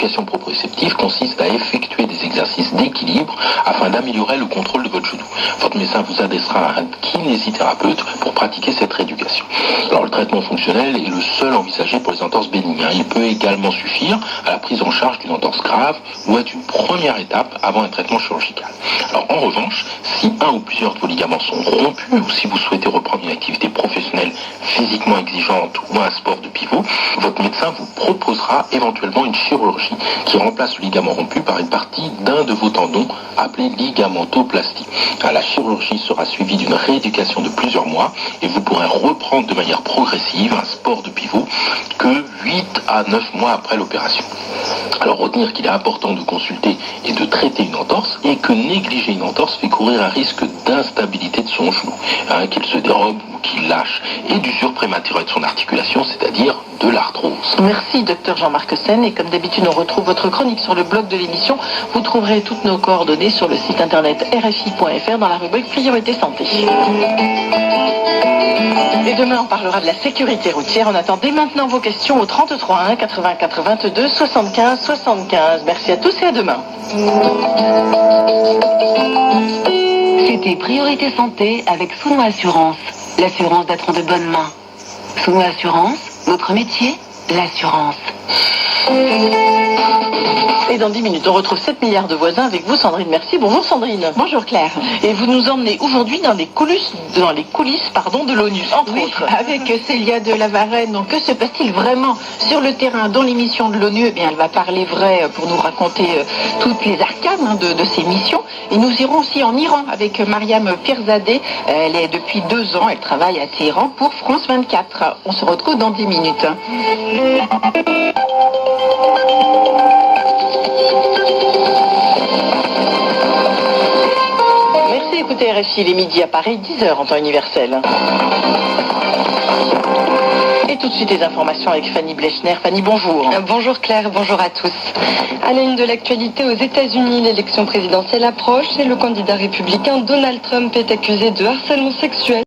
L'éducation proprioceptive consiste à effectuer des exercices d'équilibre afin d'améliorer le contrôle de votre genou. Votre médecin vous adressera à un kinésithérapeute pour pratiquer cette rééducation. Alors le traitement fonctionnel est le seul envisagé pour les entorses bénignes. Il peut également suffire à la prise en charge d'une entorse grave ou être une première étape avant un traitement chirurgical. Alors en revanche, si un ou plusieurs de vos ligaments sont rompus ou si vous souhaitez reprendre une activité professionnelle physiquement exigeante ou un sport de pivot, votre médecin vous proposera éventuellement une chirurgie qui remplace le ligament rompu par une partie d'un de vos tendons appelé ligamentoplastie. La chirurgie sera suivie d'une rééducation de plusieurs mois et vous pourrez reprendre de manière progressive un sport de pivot que 8 à 9 mois après l'opération. Alors retenir qu'il est important de consulter et de traiter une entorse et que négliger une entorse fait courir un risque d'instabilité de son genou, qu'il se dérobe ou qu'il lâche, et d'usure prématurée de son articulation, c'est-à-dire de l'arthrose. Merci Dr Jean-Marc Sen, et comme d'habitude on retrouve votre chronique sur le blog de l'émission. Vous trouverez toutes nos coordonnées sur le site internet rfi.fr dans la rubrique Priorité Santé. Et demain, on parlera de la sécurité routière. On attend dès maintenant vos questions au 33 1 84 22 75 75. Merci à tous et à demain. C'était Priorité Santé avec Souno Assurance. L'assurance d'être en de bonnes mains. Souno Assurance, notre métier, l'assurance. Et dans 10 minutes, on retrouve 7 milliards de voisins avec vous, Sandrine. Merci. Bonjour Sandrine. Bonjour Claire. Et vous nous emmenez aujourd'hui dans les coulisses de l'ONU, entre autres. Avec Célia de la Varenne. Donc que se passe-t-il vraiment sur le terrain dans l'émission de l'ONU? Eh bien, elle va parler vrai pour nous raconter toutes les arcanes de ces missions. Et nous irons aussi en Iran avec Mariam Pirzadeh. Elle est depuis 2 ans, elle travaille à Téhéran pour France 24. On se retrouve dans 10 minutes. Merci d'écouter RFI, les midis à Paris, 10h en temps universel. Et tout de suite les informations avec Fanny Blechner. Fanny, bonjour. Bonjour Claire, bonjour à tous. À la une de l'actualité, aux États-Unis, l'élection présidentielle approche et le candidat républicain Donald Trump est accusé de harcèlement sexuel.